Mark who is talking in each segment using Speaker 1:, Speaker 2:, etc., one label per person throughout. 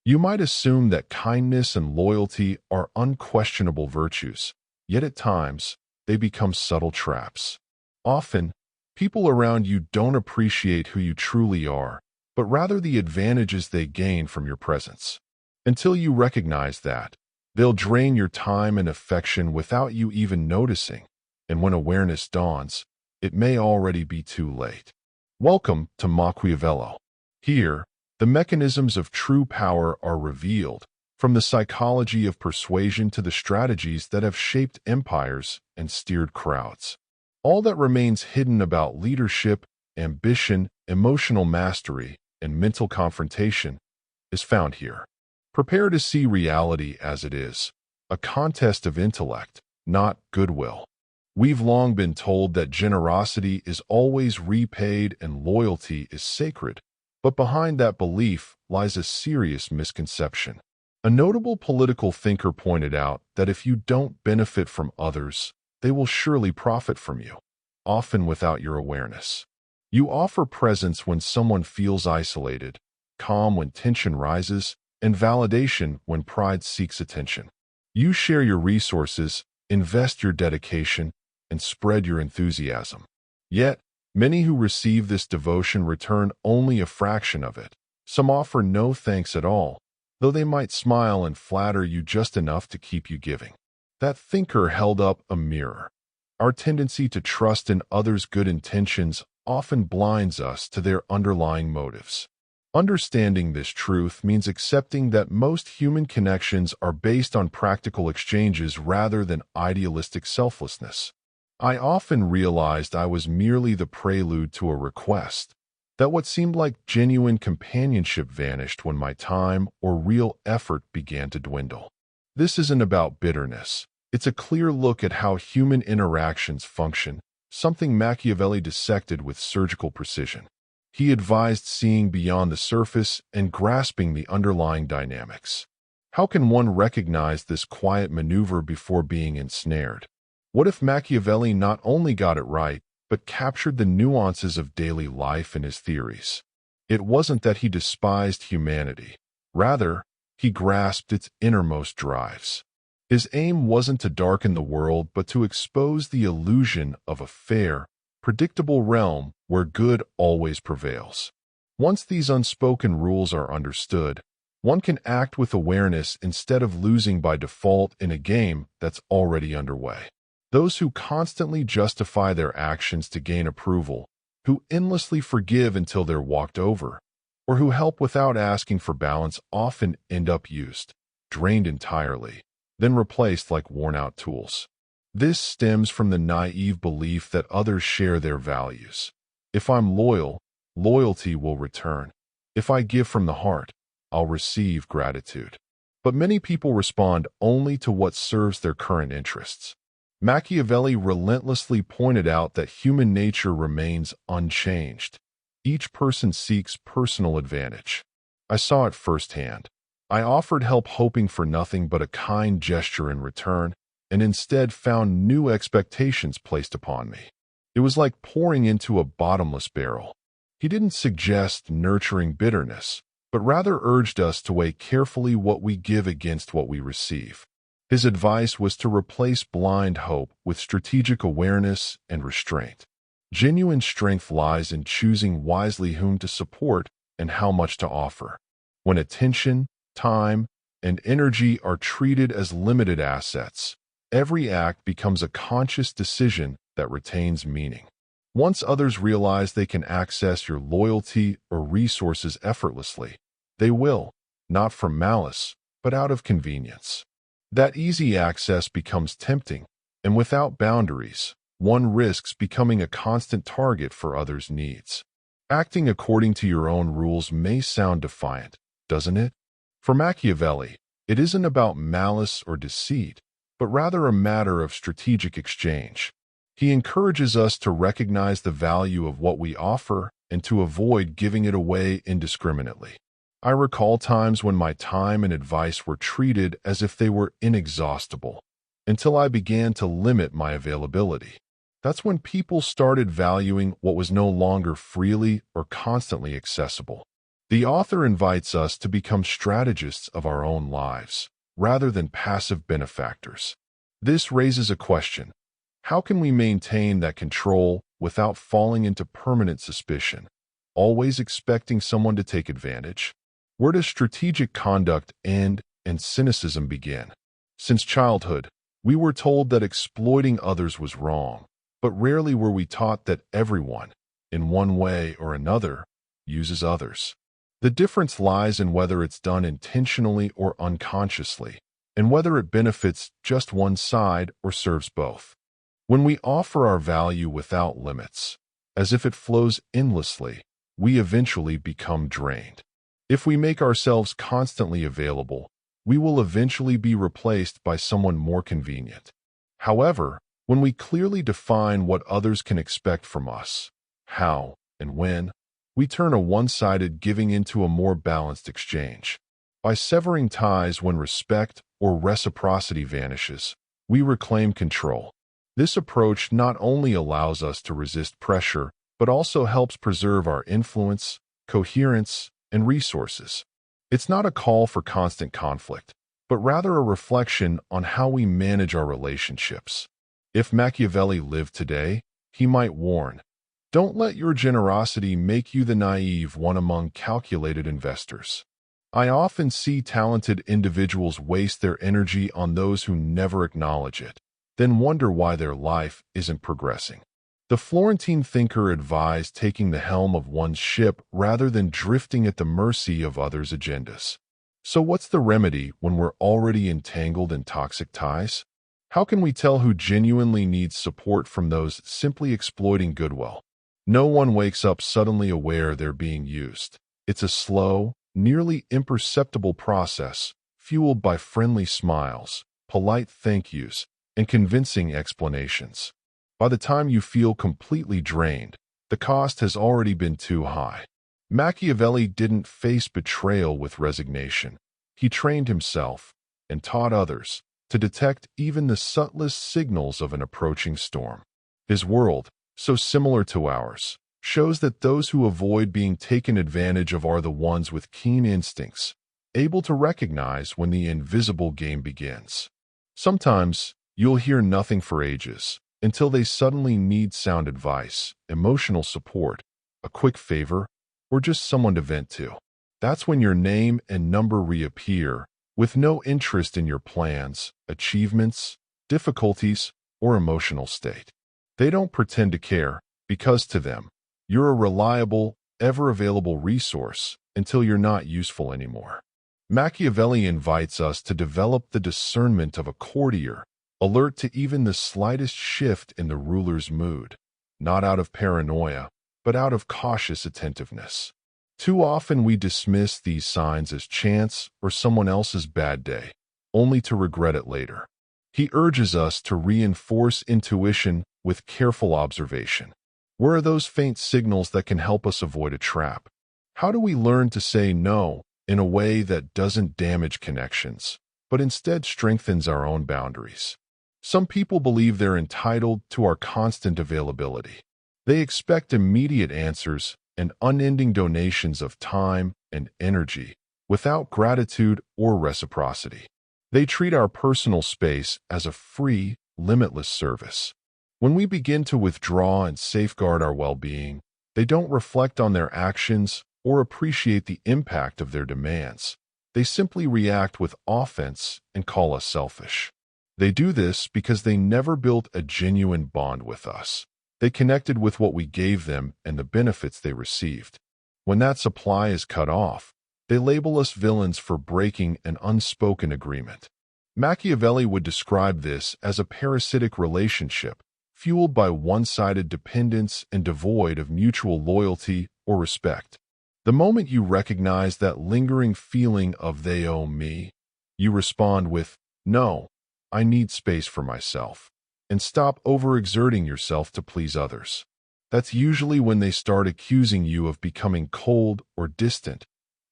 Speaker 1: You might assume that kindness and loyalty are unquestionable virtues, yet at times, they become subtle traps. Often, people around you don't appreciate who you truly are, but rather the advantages they gain from your presence. Until you recognize that, they'll drain your time and affection without you even noticing, and when awareness dawns, it may already be too late. Welcome to Machiavelli. Here, the mechanisms of true power are revealed, from the psychology of persuasion to the strategies that have shaped empires and steered crowds. All that remains hidden about leadership, ambition, emotional mastery, and mental confrontation is found here. Prepare to see reality as it is, a contest of intellect, not goodwill. We've long been told that generosity is always repaid and loyalty is sacred, but behind that belief lies a serious misconception. A notable political thinker pointed out that if you don't benefit from others, they will surely profit from you, often without your awareness. You offer presence when someone feels isolated, calm when tension rises, and validation when pride seeks attention. You share your resources, invest your dedication, and spread your enthusiasm. Yet, many who receive this devotion return only a fraction of it. Some offer no thanks at all, though they might smile and flatter you just enough to keep you giving. That thinker held up a mirror. Our tendency to trust in others' good intentions often blinds us to their underlying motives. Understanding this truth means accepting that most human connections are based on practical exchanges rather than idealistic selflessness. I often realized I was merely the prelude to a request, that what seemed like genuine companionship vanished when my time or real effort began to dwindle. This isn't about bitterness. It's a clear look at how human interactions function, something Machiavelli dissected with surgical precision. He advised seeing beyond the surface and grasping the underlying dynamics. How can one recognize this quiet maneuver before being ensnared? What if Machiavelli not only got it right, but captured the nuances of daily life in his theories? It wasn't that he despised humanity. Rather, he grasped its innermost drives. His aim wasn't to darken the world, but to expose the illusion of a fair, predictable realm where good always prevails. Once these unspoken rules are understood, one can act with awareness instead of losing by default in a game that's already underway. Those who constantly justify their actions to gain approval, who endlessly forgive until they're walked over, or who help without asking for balance often end up used, drained entirely, then replaced like worn-out tools. This stems from the naive belief that others share their values. If I'm loyal, loyalty will return. If I give from the heart, I'll receive gratitude. But many people respond only to what serves their current interests. Machiavelli relentlessly pointed out that human nature remains unchanged. Each person seeks personal advantage. I saw it firsthand. I offered help hoping for nothing but a kind gesture in return, and instead found new expectations placed upon me. It was like pouring into a bottomless barrel. He didn't suggest nurturing bitterness, but rather urged us to weigh carefully what we give against what we receive. His advice was to replace blind hope with strategic awareness and restraint. Genuine strength lies in choosing wisely whom to support and how much to offer. When attention, time, and energy are treated as limited assets, every act becomes a conscious decision that retains meaning. Once others realize they can access your loyalty or resources effortlessly, they will, not from malice, but out of convenience. That easy access becomes tempting, and without boundaries, one risks becoming a constant target for others' needs. Acting according to your own rules may sound defiant, doesn't it? For Machiavelli, it isn't about malice or deceit, but rather a matter of strategic exchange. He encourages us to recognize the value of what we offer and to avoid giving it away indiscriminately. I recall times when my time and advice were treated as if they were inexhaustible, until I began to limit my availability. That's when people started valuing what was no longer freely or constantly accessible. The author invites us to become strategists of our own lives, rather than passive benefactors. This raises a question. How can we maintain that control without falling into permanent suspicion, always expecting someone to take advantage? Where does strategic conduct end and cynicism begin? Since childhood, we were told that exploiting others was wrong, but rarely were we taught that everyone, in one way or another, uses others. The difference lies in whether it's done intentionally or unconsciously, and whether it benefits just one side or serves both. When we offer our value without limits, as if it flows endlessly, we eventually become drained. If we make ourselves constantly available, we will eventually be replaced by someone more convenient. However, when we clearly define what others can expect from us, how and when, we turn a one-sided giving into a more balanced exchange. By severing ties when respect or reciprocity vanishes, we reclaim control. This approach not only allows us to resist pressure, but also helps preserve our influence, coherence, and resources. It's not a call for constant conflict, but rather a reflection on how we manage our relationships. If Machiavelli lived today, he might warn, "Don't let your generosity make you the naive one among calculated investors." I often see talented individuals waste their energy on those who never acknowledge it, then wonder why their life isn't progressing. The Florentine thinker advised taking the helm of one's ship rather than drifting at the mercy of others' agendas. So what's the remedy when we're already entangled in toxic ties? How can we tell who genuinely needs support from those simply exploiting goodwill? No one wakes up suddenly aware they're being used. It's a slow, nearly imperceptible process, fueled by friendly smiles, polite thank yous, and convincing explanations. By the time you feel completely drained, the cost has already been too high. Machiavelli didn't face betrayal with resignation. He trained himself and taught others to detect even the subtlest signals of an approaching storm. His world, so similar to ours, shows that those who avoid being taken advantage of are the ones with keen instincts, able to recognize when the invisible game begins. Sometimes, you'll hear nothing for ages, until they suddenly need sound advice, emotional support, a quick favor, or just someone to vent to. That's when your name and number reappear, with no interest in your plans, achievements, difficulties, or emotional state. They don't pretend to care, because to them, you're a reliable, ever-available resource until you're not useful anymore. Machiavelli invites us to develop the discernment of a courtier, alert to even the slightest shift in the ruler's mood, not out of paranoia, but out of cautious attentiveness. Too often we dismiss these signs as chance or someone else's bad day, only to regret it later. He urges us to reinforce intuition with careful observation. Where are those faint signals that can help us avoid a trap? How do we learn to say no in a way that doesn't damage connections, but instead strengthens our own boundaries? Some people believe they're entitled to our constant availability. They expect immediate answers and unending donations of time and energy without gratitude or reciprocity. They treat our personal space as a free, limitless service. When we begin to withdraw and safeguard our well-being, they don't reflect on their actions or appreciate the impact of their demands. They simply react with offense and call us selfish. They do this because they never built a genuine bond with us. They connected with what we gave them and the benefits they received. When that supply is cut off, they label us villains for breaking an unspoken agreement. Machiavelli would describe this as a parasitic relationship, fueled by one-sided dependence and devoid of mutual loyalty or respect. The moment you recognize that lingering feeling of "they owe me," you respond with, "No, I need space for myself," and stop overexerting yourself to please others. That's usually when they start accusing you of becoming cold or distant,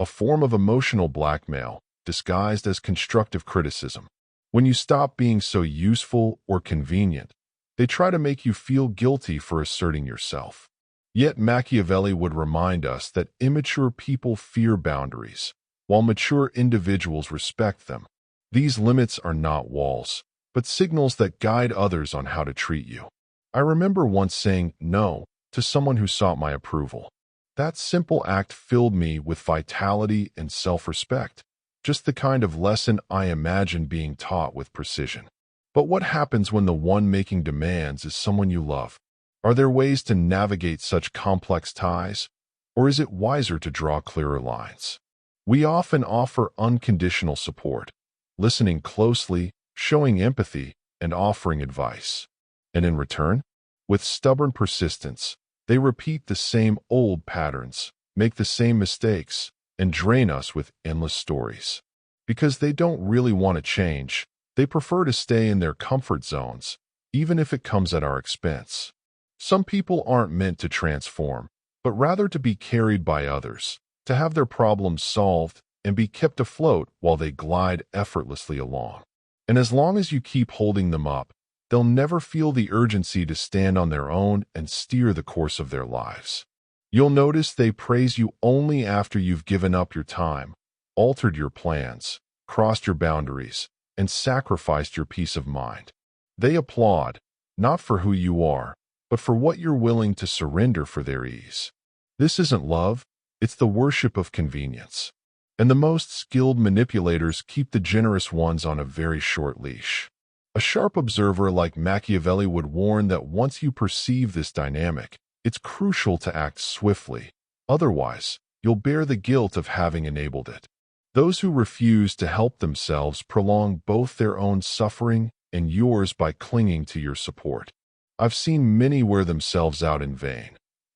Speaker 1: a form of emotional blackmail disguised as constructive criticism. When you stop being so useful or convenient, they try to make you feel guilty for asserting yourself. Yet Machiavelli would remind us that immature people fear boundaries, while mature individuals respect them. These limits are not walls, but signals that guide others on how to treat you. I remember once saying no to someone who sought my approval. That simple act filled me with vitality and self-respect, just the kind of lesson I imagine being taught with precision. But what happens when the one making demands is someone you love? Are there ways to navigate such complex ties, or is it wiser to draw clearer lines? We often offer unconditional support, listening closely, showing empathy, and offering advice. And in return, with stubborn persistence, they repeat the same old patterns, make the same mistakes, and drain us with endless stories. Because they don't really want to change, they prefer to stay in their comfort zones, even if it comes at our expense. Some people aren't meant to transform, but rather to be carried by others, to have their problems solved and be kept afloat while they glide effortlessly along. And as long as you keep holding them up, they'll never feel the urgency to stand on their own and steer the course of their lives. You'll notice they praise you only after you've given up your time, altered your plans, crossed your boundaries, and sacrificed your peace of mind. They applaud, not for who you are, but for what you're willing to surrender for their ease. This isn't love, it's the worship of convenience. And the most skilled manipulators keep the generous ones on a very short leash. A sharp observer like Machiavelli would warn that once you perceive this dynamic, it's crucial to act swiftly. Otherwise, you'll bear the guilt of having enabled it. Those who refuse to help themselves prolong both their own suffering and yours by clinging to your support. I've seen many wear themselves out in vain,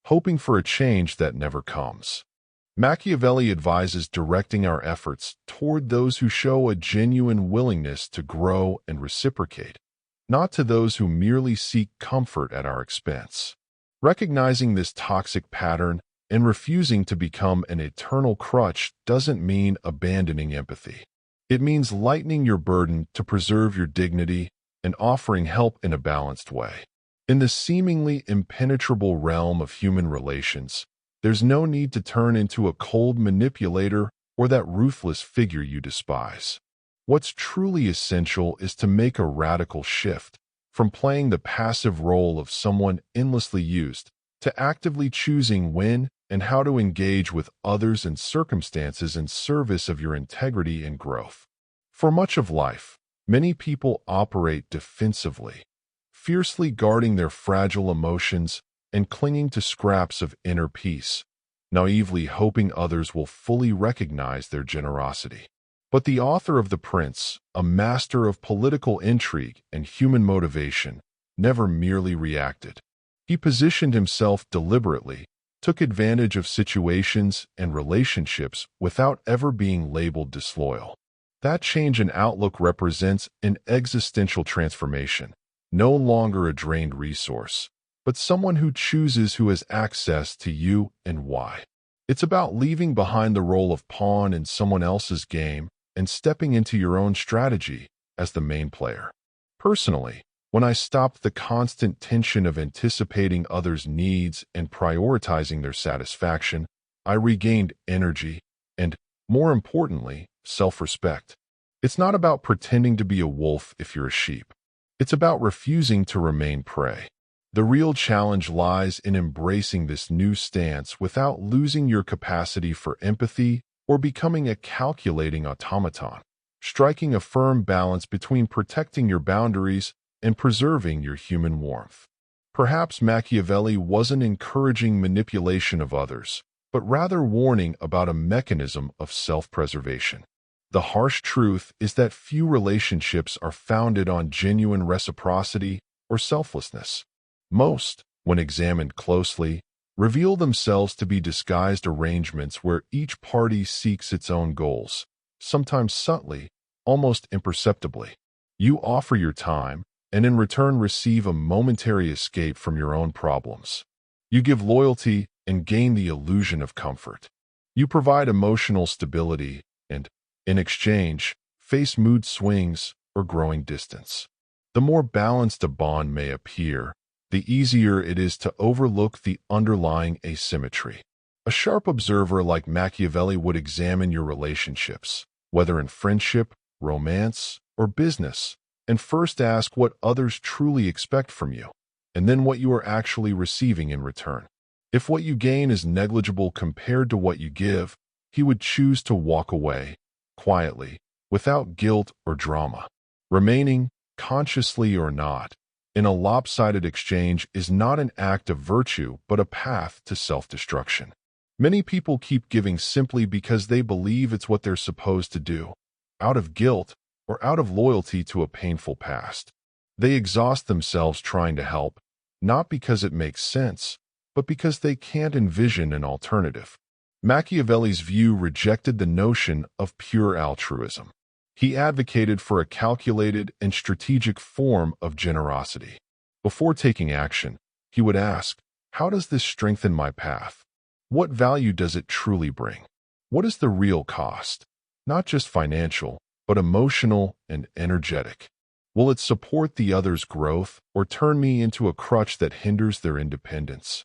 Speaker 1: hoping for a change that never comes. Machiavelli advises directing our efforts toward those who show a genuine willingness to grow and reciprocate, not to those who merely seek comfort at our expense. Recognizing this toxic pattern and refusing to become an eternal crutch doesn't mean abandoning empathy. It means lightening your burden to preserve your dignity and offering help in a balanced way. In the seemingly impenetrable realm of human relations, there's no need to turn into a cold manipulator or that ruthless figure you despise. What's truly essential is to make a radical shift from playing the passive role of someone endlessly used to actively choosing when and how to engage with others and circumstances in service of your integrity and growth. For much of life, many people operate defensively, fiercely guarding their fragile emotions and clinging to scraps of inner peace, naively hoping others will fully recognize their generosity. But the author of The Prince, a master of political intrigue and human motivation, never merely reacted. He positioned himself deliberately, took advantage of situations and relationships without ever being labeled disloyal. That change in outlook represents an existential transformation, no longer a drained resource, but someone who chooses who has access to you and why. It's about leaving behind the role of pawn in someone else's game and stepping into your own strategy as the main player. Personally, when I stopped the constant tension of anticipating others' needs and prioritizing their satisfaction, I regained energy and, more importantly, self-respect. It's not about pretending to be a wolf if you're a sheep. It's about refusing to remain prey. The real challenge lies in embracing this new stance without losing your capacity for empathy or becoming a calculating automaton, striking a firm balance between protecting your boundaries and preserving your human warmth. Perhaps Machiavelli wasn't encouraging manipulation of others, but rather warning about a mechanism of self-preservation. The harsh truth is that few relationships are founded on genuine reciprocity or selflessness. Most, when examined closely, reveal themselves to be disguised arrangements where each party seeks its own goals, sometimes subtly, almost imperceptibly. You offer your time, and in return receive a momentary escape from your own problems. You give loyalty and gain the illusion of comfort. You provide emotional stability and, in exchange, face mood swings or growing distance. The more balanced a bond may appear, the easier it is to overlook the underlying asymmetry. A sharp observer like Machiavelli would examine your relationships, whether in friendship, romance, or business, and first ask what others truly expect from you, and then what you are actually receiving in return. If what you gain is negligible compared to what you give, he would choose to walk away, quietly, without guilt or drama. Remaining, consciously or not, in a lopsided exchange is not an act of virtue but a path to self-destruction. Many people keep giving simply because they believe it's what they're supposed to do, out of guilt or out of loyalty to a painful past. They exhaust themselves trying to help, not because it makes sense, but because they can't envision an alternative. Machiavelli's view rejected the notion of pure altruism. He advocated for a calculated and strategic form of generosity. Before taking action, he would ask, how does this strengthen my path? What value does it truly bring? What is the real cost? Not just financial, but emotional and energetic. Will it support the other's growth or turn me into a crutch that hinders their independence?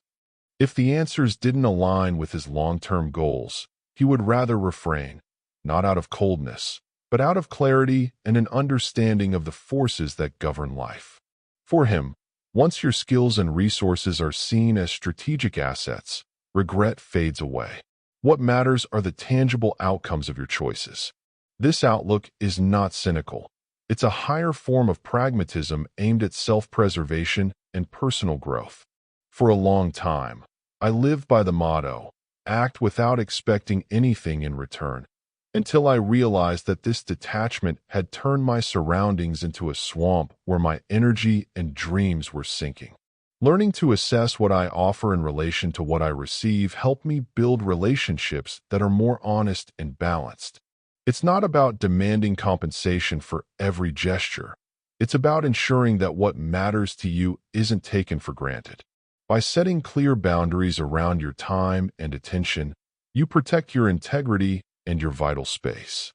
Speaker 1: If the answers didn't align with his long-term goals, he would rather refrain, not out of coldness, but out of clarity and an understanding of the forces that govern life. For him, once your skills and resources are seen as strategic assets, regret fades away. What matters are the tangible outcomes of your choices. This outlook is not cynical. It's a higher form of pragmatism aimed at self-preservation and personal growth. For a long time, I lived by the motto, act without expecting anything in return, until I realized that this detachment had turned my surroundings into a swamp where my energy and dreams were sinking. Learning to assess what I offer in relation to what I receive helped me build relationships that are more honest and balanced. It's not about demanding compensation for every gesture. It's about ensuring that what matters to you isn't taken for granted. By setting clear boundaries around your time and attention, you protect your integrity and your vital space.